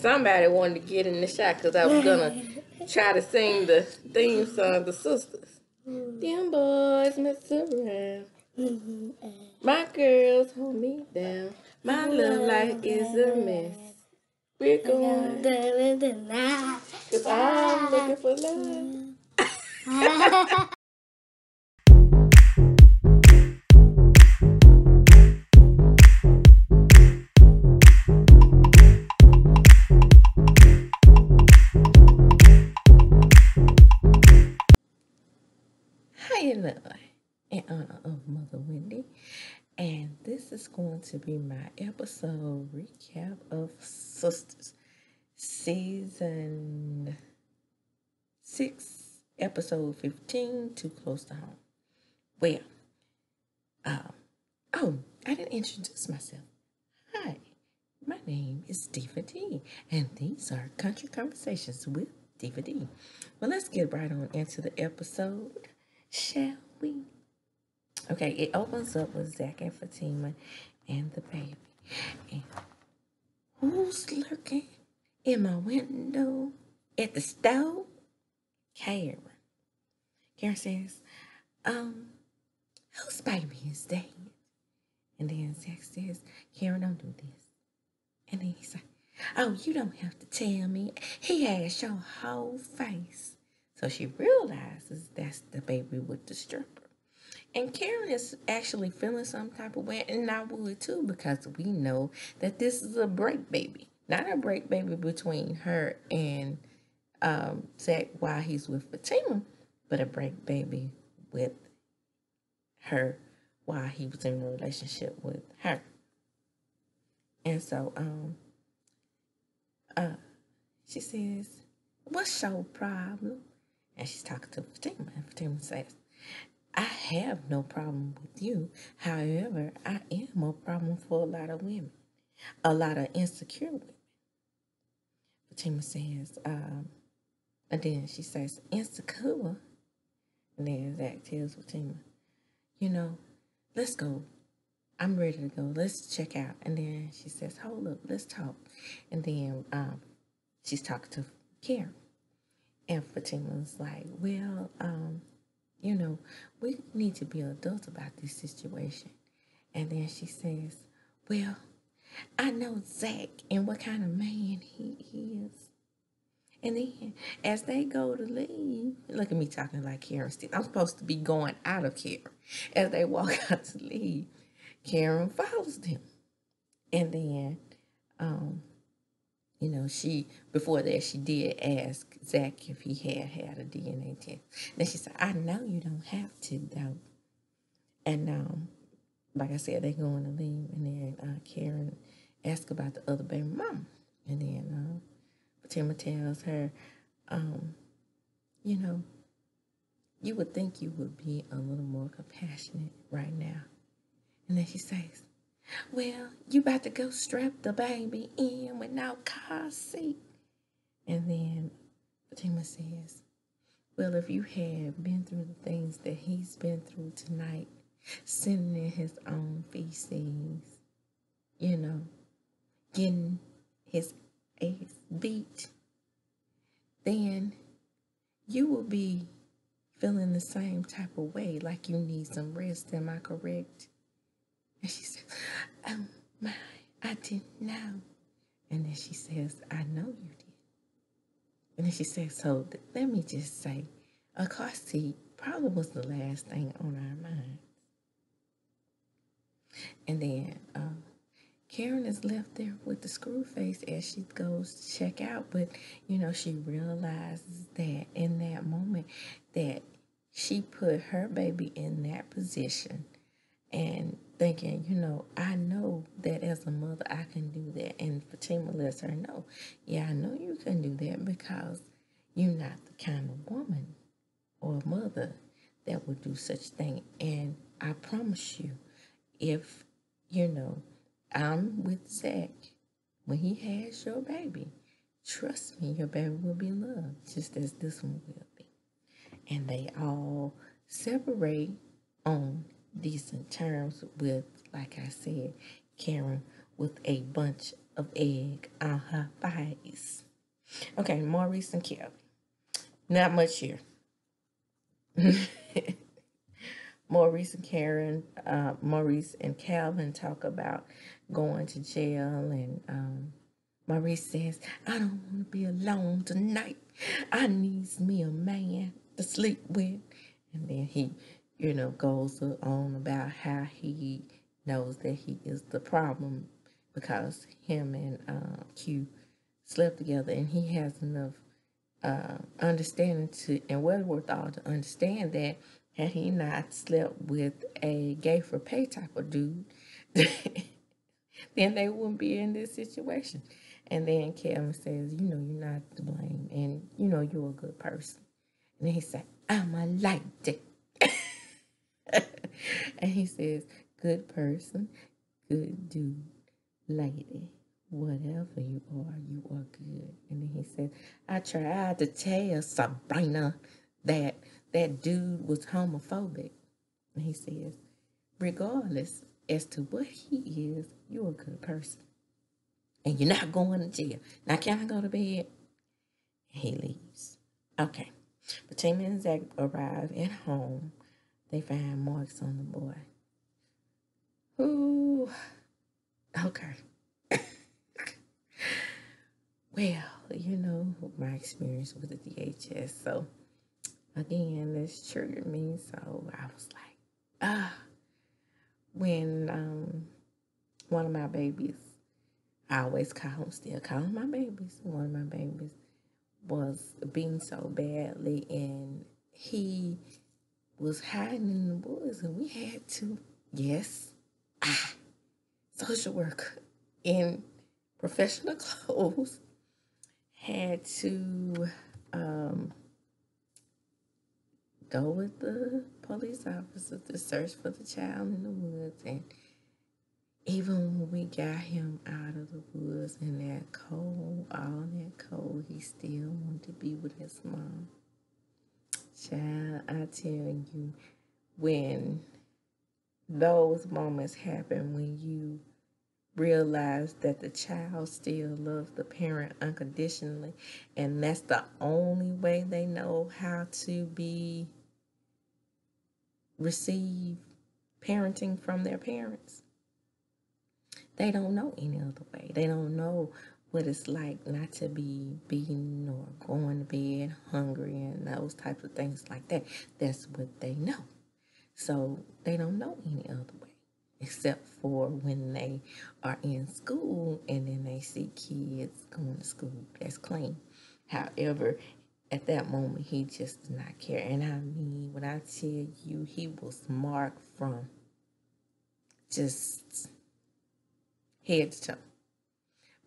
Somebody wanted to get in the shot because I was gonna try to sing the theme song, The Sisters. Them boys mess around. My girls hold me down. My love life is a mess. We're going because I'm looking for love. Hello, in honor of Mother Wendy, and this is going to be my episode recap of Sisters, season 6, episode 15, Too Close to Home. Well, I didn't introduce myself. Hi, my name is Diva D, and these are Country Conversations with Diva D. Well, let's get right on into the episode, shall we? Okay, it opens up with Zach and Fatima and the baby. And who's lurking in my window at the stove? Karen. Karen says, whose baby is that? And then Zach says, Karen, don't do this. And then he said, oh, you don't have to tell me. He has your whole face. So she realizes that's the baby with the stripper. And Karen is actually feeling some type of way, and I would too, because we know that this is a break baby. Not a break baby between her and Zach while he's with Fatima, but a break baby with her while he was in a relationship with her. And so she says, what's your problem? And she's talking to Fatima, and Fatima says, I have no problem with you. However, I am a problem for a lot of women, a lot of insecure women. Fatima says, and then she says, insecure. And then Zach tells Fatima, let's go. I'm ready to go. Let's check out. And then she says, hold up, let's talk. And then she's talking to Karen. And Fatima's like, well, we need to be adults about this situation. And then she says, well, I know Zach and what kind of man he is. And then as they go to leave, look at me talking like Karen still. I'm supposed to be going out of Karen. As they walk out to leave, Karen follows them. And then, before that, she did ask Zach if he had a DNA test. Then she said, I know you don't have to, though. And, like I said, they're going to leave. And then Karen asks about the other baby mama. And then Fatima tells her, you would think you would be a little more compassionate right now. And then she says, well, you about to go strap the baby in with no car seat. And then Fatima says, well, if you had been through the things that he's been through tonight, sitting in his own feces, getting his ass beat, then you will be feeling the same type of way, like you need some rest. Am I correct? And she says, oh my, I didn't know. And then she says, I know you did. And then she says, so let me just say, a car seat probably was the last thing on our minds. And then Karen is left there with the screw face as she goes to check out. But, she realizes that in that moment that she put her baby in that position and thinking, I know that as a mother I can do that. And Fatima lets her know, yeah, I know you can do that because you're not the kind of woman or mother that would do such thing. And I promise you, if, I'm with Zach, when he has your baby, trust me, your baby will be loved just as this one will be. And they all separate on decent terms with, like I said, Karen with a bunch of egg on her face. Okay, Maurice and Kelvin. Not much here. Maurice and Calvin talk about going to jail, and Maurice says, "I don't want to be alone tonight. I needs me a man to sleep with." And then he, goes on about how he knows that he is the problem because him and Q slept together, and he has enough understanding to and wherewithal to understand that had he not slept with a gay for pay type of dude, then they wouldn't be in this situation. And then Kevin says, you're not to blame, and you're a good person. And then he said, I'm a lady. And he says, good person, good dude, lady. Whatever you are good. And then he said, I tried to tell Sabrina that that dude was homophobic. And he says, regardless as to what he is, you're a good person. And you're not going to jail. Now, can I go to bed? And he leaves. Okay. Fatima and Zach arrive at home. They find marks on the boy. Ooh. Okay. Well, my experience with the DHS. So, again, this triggered me. So, I was like, when one of my babies, I always still call them my babies. One of my babies was beaten so badly, and he was hiding in the woods, and we had to, yes, social worker in professional clothes, had to go with the police officers to search for the child in the woods. And even when we got him out of the woods in that cold, all that cold, he still wanted to be with his mom. Child, I tell you, when those moments happen, when you realize that the child still loves the parent unconditionally, and that's the only way they know how to receive parenting from their parents. They don't know any other way. They don't know what it's like not to be beaten or going to bed hungry and those types of things like that. That's what they know. So they don't know any other way except for when they are in school and then they see kids going to school that's clean. However, at that moment, he just did not care. And I mean, when I tell you, he was marked from just head to toe.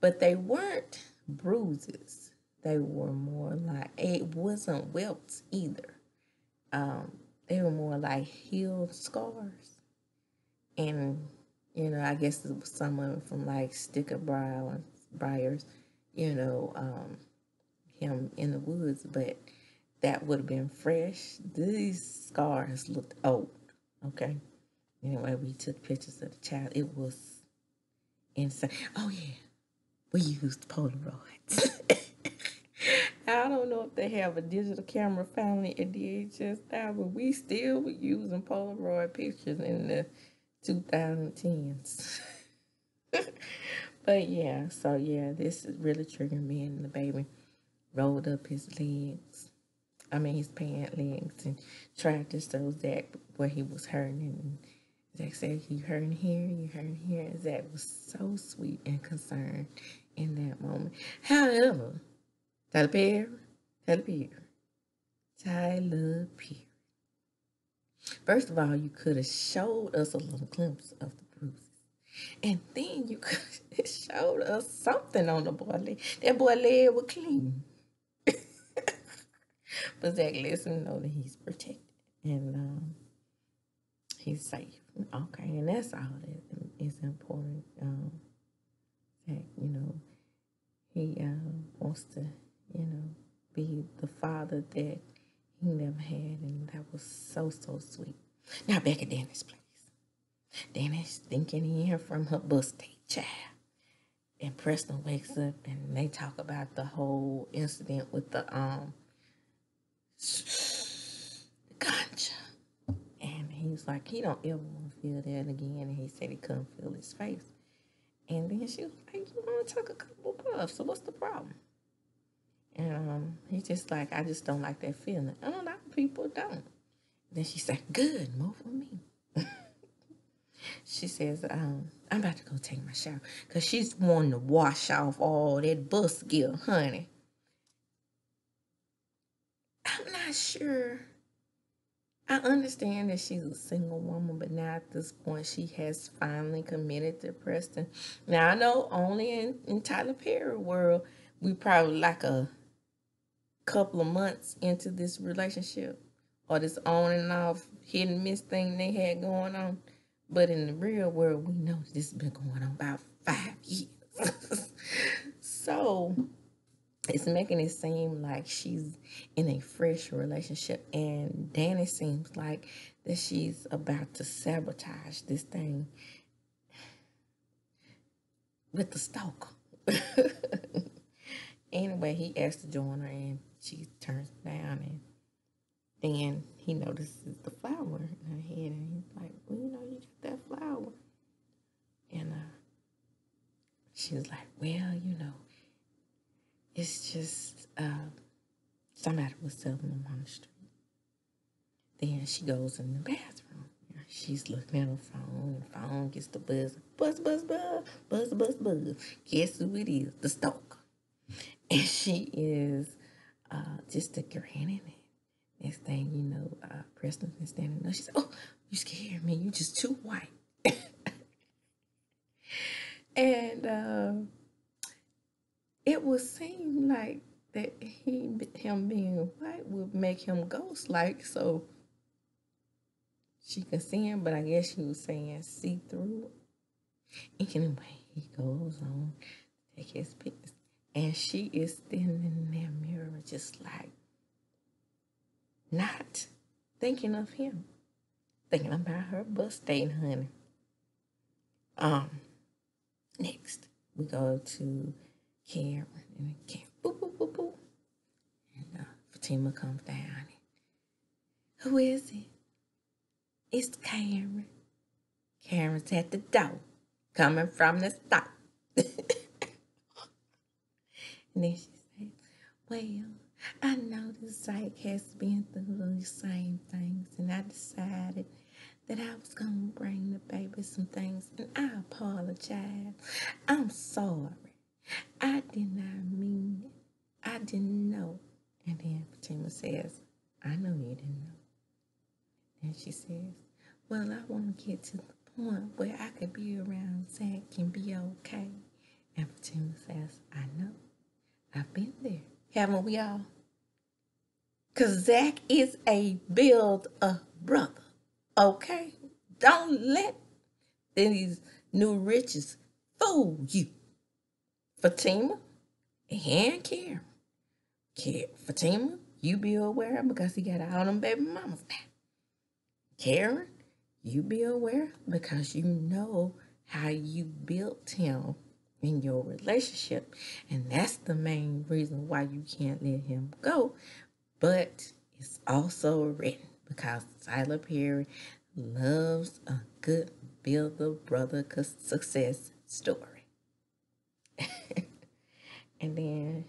But they weren't bruises. They were more like, it wasn't welts either. They were more like healed scars. And, I guess it was some of it from like sticker briars, him in the woods, but that would have been fresh. These scars looked old, okay? Anyway, we took pictures of the child. It was insane. Oh, yeah. We used Polaroids. I don't know if they have a digital camera finally at DHS now, but we still were using Polaroid pictures in the 2010s. But yeah, so yeah, this is really triggering me, and the baby rolled up his pant legs, and tried to show Zach where he was hurting. And Zach said, you hurting here, you hurting here. And Zach was so sweet and concerned in that moment. However, Tyler Perry. First of all, you could have showed us a little glimpse of the bruises. And then you could have showed us something on the boy leg. That boy leg was clean. But Zach lets him know that he's protected and he's safe. Okay, and that's all that is important. Zach, he wants to, be the father that he never had, and that was so, so sweet. Now back at Dennis' place. Dennis thinking in from her bus date, child. And Preston wakes up and they talk about the whole incident with the ganja. And he's like, he don't ever want to feel that again. And he said he couldn't feel his face. And then she was like, you want to take a couple puffs, so what's the problem? And he's just like, I just don't like that feeling. And a lot of people don't. Then she said, good, more for me. She says, I'm about to go take my shower. Because she's wanting to wash off all that bus gear, honey. I'm not sure. I understand that she's a single woman, but now at this point, she has finally committed to Preston. Now, I know only in Tyler Perry world, we probably like a couple of months into this relationship or this on and off hit and miss thing they had going on. But in the real world, we know this has been going on about 5 years. So it's making it seem like she's in a fresh relationship, and Danny seems like that she's about to sabotage this thing with the stalker. Anyway, he asked to join her, and she turns down, and then he notices the flower in her head, and he's like, well, you got that flower. And she's like, well, it's just somebody was selling them on the street. Then she goes in the bathroom. She's looking at her phone, and the phone gets the buzz. Buzz, buzz, buzz, buzz, buzz, buzz. Guess who it is? The stalker. And she is just a granny. Next thing you know, Preston's been standing there. She said, oh, you scared me. You just too white. And it would seem like that him being white would make him ghost-like, so she could see him, but I guess she was saying see through. Anyway, he goes on to take his pics, and she is standing in that mirror just like not thinking of him, thinking about her bus dating, honey. Next we go to Karen, and Karen, boop, boop, boop, boop. And Fatima comes down. Who is it? It's Karen. Karen's at the door, coming from the store. And then she said, well, I know the psych has been through the same things, and I decided that I was going to bring the baby some things, and I apologize. I'm sorry. I did not mean it. I didn't know. And then Fatima says, I know you didn't know. And she says, well, I want to get to the point where I could be around Zach and be okay. And Fatima says, I know. I've been there. Haven't we all? Because Zach is a build-a brother. Okay? Don't let these new riches fool you. Fatima and Karen. Fatima, you be aware because he got all them baby mamas now. Karen, you be aware because you know how you built him in your relationship. And that's the main reason why you can't let him go. But it's also written because Tyler Perry loves a good build-a-brother success story. And then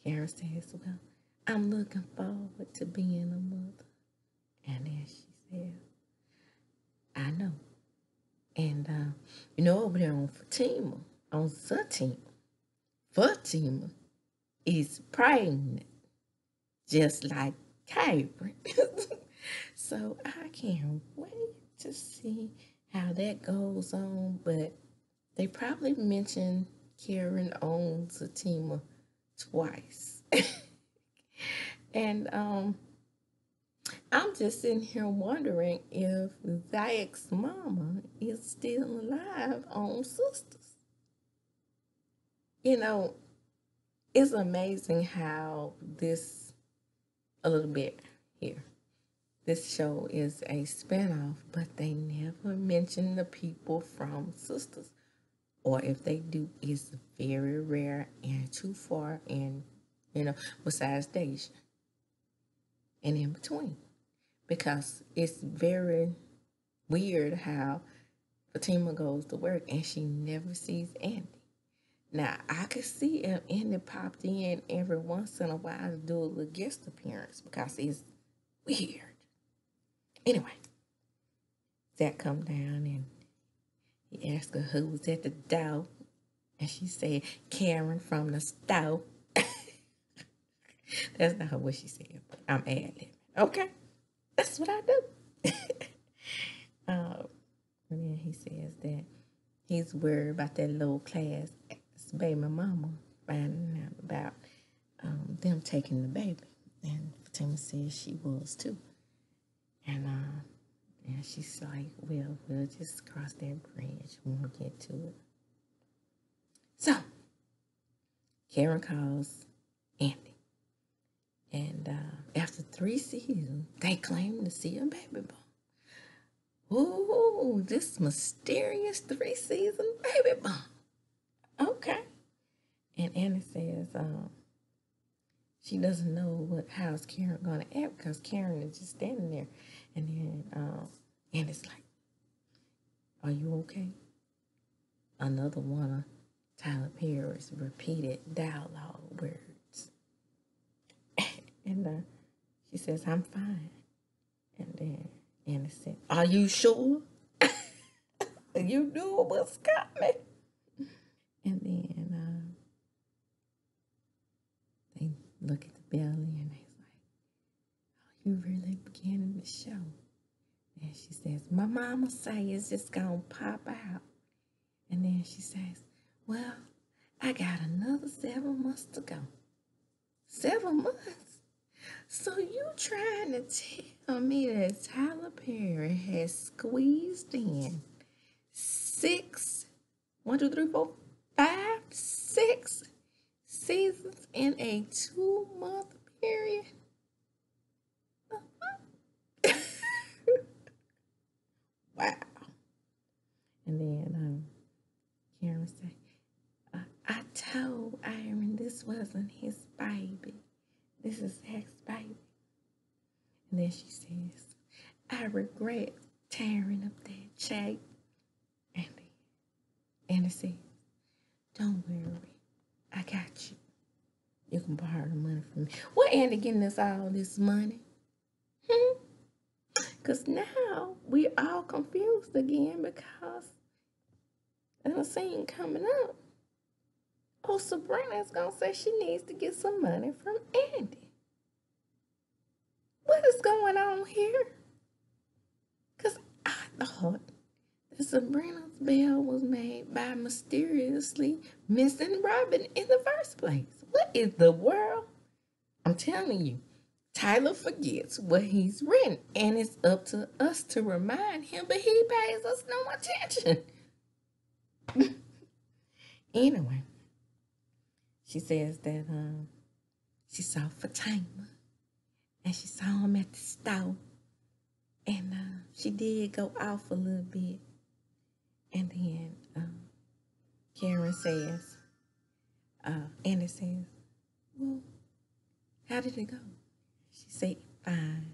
Karen says, well, I'm looking forward to being a mother. And then she says, I know. And, over there on Fatima is pregnant, just like Karen. So I can't wait to see how that goes on. But they probably mentioned Karen owns Fatima twice. And I'm just sitting here wondering if Zach's mama is still alive on Sisters. It's amazing how a little bit here, this show is a spinoff, but they never mention the people from Sisters or if they do, it's very rare and too far, and besides Deja and in between, because it's very weird how Fatima goes to work and she never sees Andy. Now, I could see if Andy popped in every once in a while to do a little guest appearance because it's weird. Anyway, Zach come down and he asked her who was at the door, and she said, Karen from the store. That's not what she said, but I'm ad-libbing. Okay? That's what I do. And then he says that he's worried about that little class baby mama finding out about them taking the baby. And Fatima says she was too. And she's like, well, we'll just cross that bridge when we get to it. So, Karen calls Andy. And after 3 seasons, they claim to see a baby bump. Ooh, this mysterious 3-season baby bump. Okay. And Andy says she doesn't know how's Karen going to act because Karen is just standing there. And then Andy's like, are you okay? Another one of Tyler Perry's repeated dialogue words. And she says, I'm fine. And then Andy said, are you sure? You knew it was coming. And then they look at the belly and they're like, oh, you really beginning the show. And she says, my mama say it's just going to pop out. And then she says, well, I got another 7 months to go. 7 months? So you trying to tell me that Tyler Perry has squeezed in 6, 1, 2, 3, 4, 5, 6 seasons in a 2-month period? Wow. And then Karen said, I told Aaron this wasn't his baby. This is Zach's baby. And then she says, I regret tearing up that check. And Andy says, don't worry, I got you. You can borrow the money from me. Where Andy getting us all this money? Because now we all confused again because in a scene coming up, Sabrina's going to say she needs to get some money from Andy. What is going on here? Because I thought that Sabrina's bell was made by mysteriously missing Robin in the first place. What is the world? I'm telling you, Tyler forgets what he's written, and it's up to us to remind him, but he pays us no attention. Anyway, she says that she saw Fatima, and she saw him at the store, and she did go off a little bit. And then Karen says, Andy says, well, how did it go? She said, fine.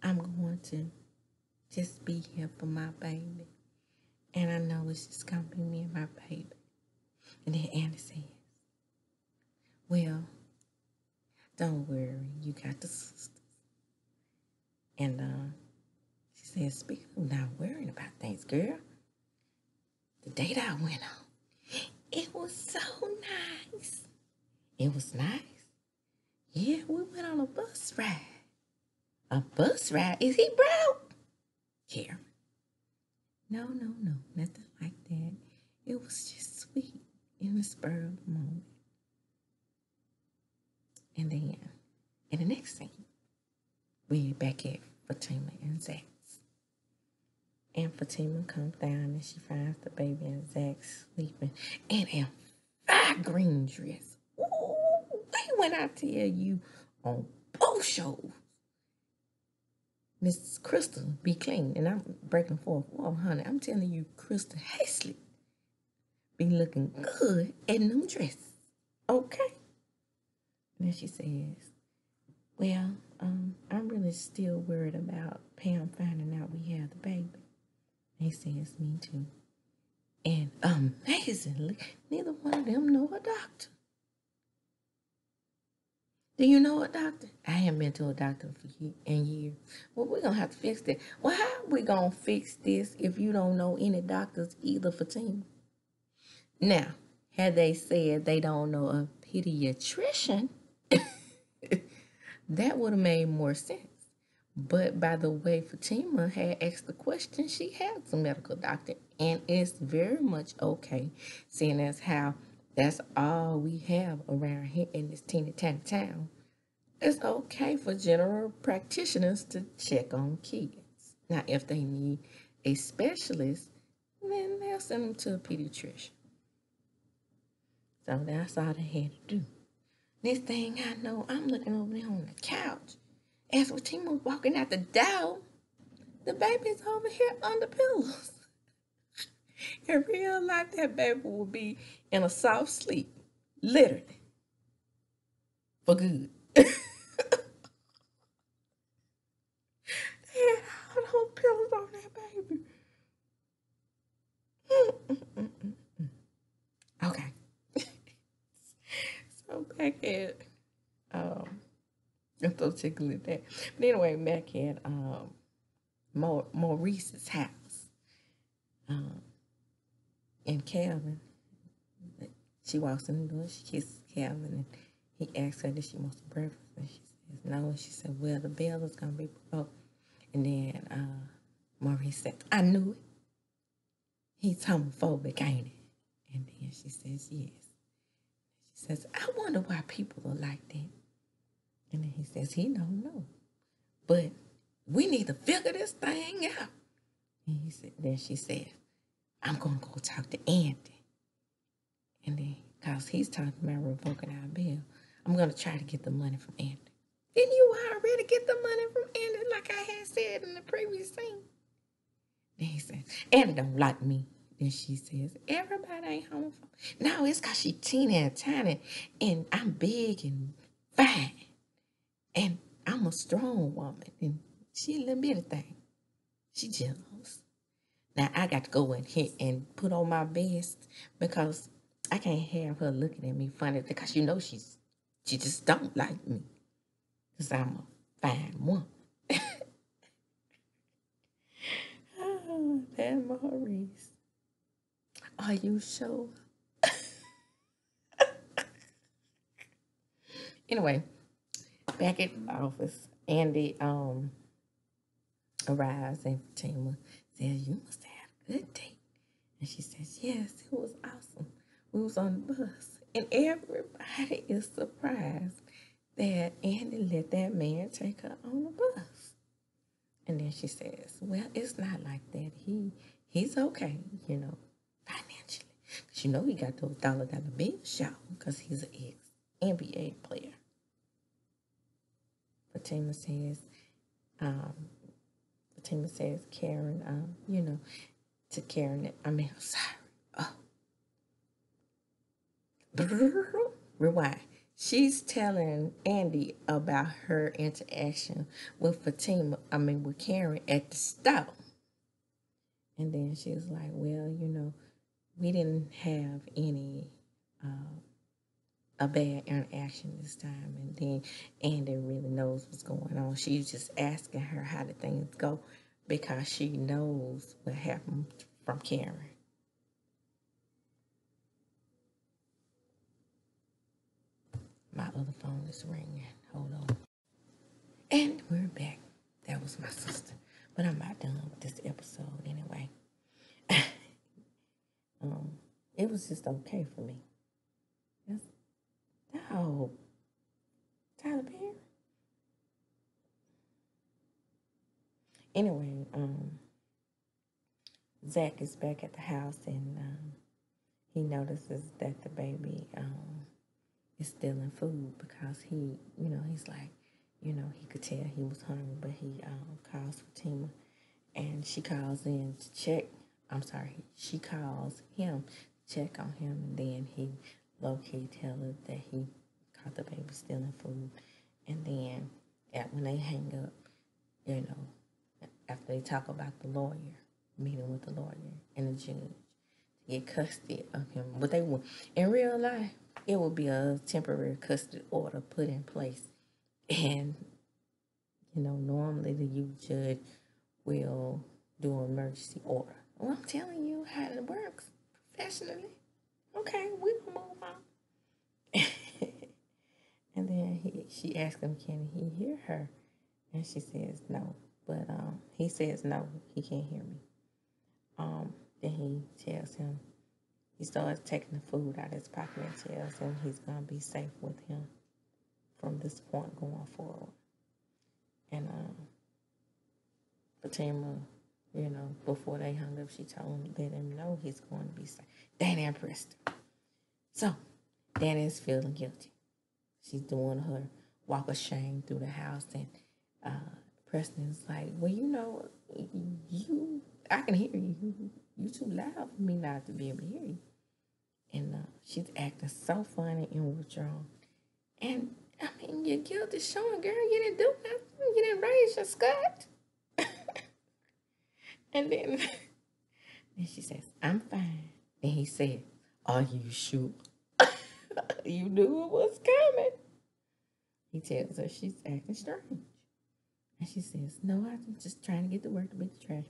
I'm going to just be here for my baby. And I know it's just going to be me and my baby. And then Andy says, well, don't worry, you got the sisters. And she says, speaking of not worrying about things, girl, the date I went on, it was so nice. It was nice. Yeah, we went on a bus ride. A bus ride? Is he broke? Karen. No, nothing like that. It was just sweet in the spur of the moment. And then, in the next scene, we're back at Fatima and Zach's. And Fatima comes down and she finds the baby and Zach sleeping in a fire green dress. Ooh, when I tell you on both shows, Miss Crystal be clean, and I'm breaking forth. Well, honey, I'm telling you, Crystal Haslett be looking good in them dresses. Okay. And then she says, well, I'm really still worried about Pam finding out we have the baby. He says, me too. And amazingly, neither one of them know a doctor. Do you know a doctor? I haven't been to a doctor in years. Well, we're going to have to fix that. Well, how are we going to fix this if you don't know any doctors either, Fatima? Now, had they said they don't know a pediatrician, that would have made more sense. But by the way Fatima had asked the question, she has a medical doctor, and it's very much okay, seeing as how that's all we have around here in this teeny tiny town. It's okay for general practitioners to check on kids. Now, if they need a specialist, then they'll send them to a pediatrician. So that's all they had to do. Next thing I know, I'm looking over there on the couch. As Fatima was walking out the door, the baby's over here under pillows. In real life, that baby will be in a soft sleep. Literally. For good. They had all those pillows on that baby. Okay. So back at I'm so tickled at that. But anyway, back at Maurice's house. And Calvin, she walks in the door, she kisses Calvin, and he asks her if she wants breakfast, and she says no. And she said, well, the bell is gonna be broke. And then Maurice said, I knew it. He's homophobic, ain't it? And then she says, yes. She says, I wonder why people are like that. And then he says, he don't know. But we need to figure this thing out. And then she said, I'm going to go talk to Andy. And then, because he's talking about revoking our bill, I'm going to try to get the money from Andy. Didn't you already get the money from Andy like I had said in the previous scene? Then he said, Andy don't like me. Then she says, everybody ain't homophobic. No, it's because she teeny and tiny, and I'm big and fine. And I'm a strong woman, and she a little bitty thing. She jealous. Now, I got to go in here and put on my best because I can't have her looking at me funny because you know she just don't like me because I'm a fine woman. Oh, that Maurice. Are you sure? Anyway, back at the office, Andy arrives and Fatima says, you must have had a good date. And she says, yes, it was awesome. We was on the bus. And everybody is surprised that Andy let that man take her on the bus. And then she says, well, it's not like that. He's okay, financially. Because he got those dollar bills, y'all, because he's an ex-NBA player. Fatima says, Karen, to Karen, I'm sorry. Oh. Rewind. She's telling Andy about her interaction with with Karen at the store. And then she was like, well, we didn't have any a bad interaction this time. And then Andy really knows what's going on. She's just asking her how the things go because she knows what happened from Karen. My other phone is ringing. Hold on. And we're back. That was my sister. But I'm about done with this episode anyway. It was just okay for me. No. Tyler Perry. Anyway, Zach is back at the house and he notices that the baby is stealing food because he's like, he could tell he was hungry, but he calls Fatima and she calls in to check. She calls him check on him, and then he low-key tell her that he caught the baby stealing food. And then when they hang up, you know, after they talk about the lawyer, meeting with the lawyer and the judge to get custody of him. But they will, in real life, it will be a temporary custody order put in place. And, you know, normally the youth judge will do an emergency order. Well, I'm telling you how it works professionally. Okay, we can move on. And then she asked him, can he hear her? And she says no. But he says no, he can't hear me. Then he tells him, he starts taking the food out of his pocket and tells him he's going to be safe with him from this point going forward. And Fatima, you know, before they hung up, she told him, let him know he's going to be safe. Danny impressed her. So, Danny is feeling guilty. She's doing her walk of shame through the house, and Preston's like, well, you know, I can hear you. You too loud for me not to be able to hear you. And she's acting so funny and withdrawn. And, I mean, your guilt is showing, girl. You didn't do nothing. You didn't raise your skirt. And then she says, I'm fine. And he said, are you sure? You knew it was coming. He tells her she's acting strange. And she says, no, I'm just trying to get to work to beat the trash.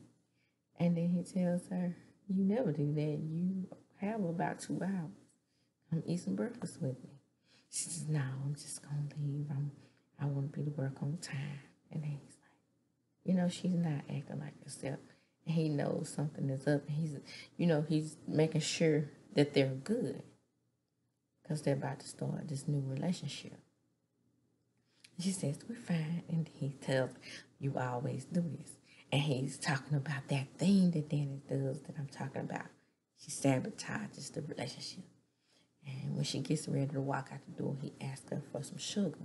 And then he tells her, you never do that. You have about 2 hours. Come eat some breakfast with me. She says, no, I'm just going to leave. I want to be to work on time. And then he's like, you know, she's not acting like herself. And he knows something is up. And he's making sure that they're good, because they're about to start this new relationship. She says, we're fine. And he tells her, you always do this. And he's talking about that thing that Danny does that I'm talking about. She sabotages the relationship. And when she gets ready to walk out the door, he asks her for some sugar.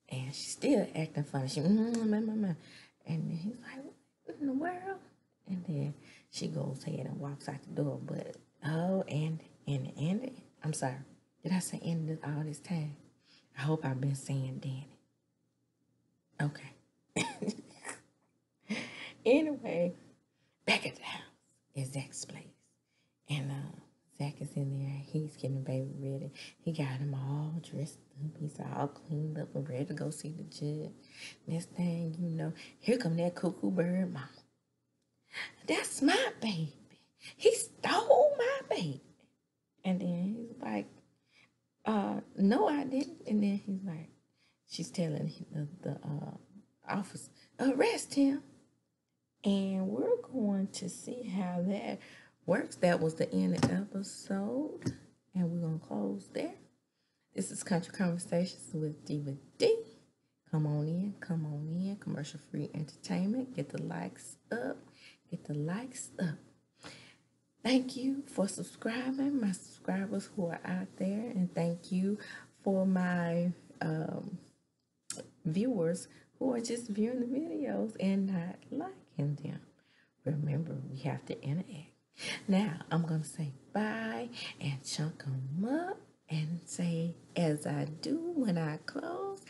And she's still acting funny. She, And then he's like, what in the world? And then she goes ahead and walks out the door. But, Andy. I'm sorry. Did I say Andy all this time? I hope I've been saying Danny. Okay. Anyway, back at the house is Zach's place. And Zach is in there. He's getting the baby ready. He got him all dressed up. He's all cleaned up and ready to go see the judge. Next thing you know, here come that cuckoo bird mama. That's my baby. He stole my baby. And then he's like, no, I didn't. And then he's like, she's telling the officer, arrest him. And we're going to see how that works. That was the end of the episode. And we're going to close there. This is Country Conversations with Diva D. Come on in. Commercial-free entertainment. Get the likes up. Thank you for subscribing, my subscribers who are out there. And thank you for my viewers who are just viewing the videos and not liking them. Remember, we have to interact. Now, I'm going to say bye and chunk them up and say, as I do when I close,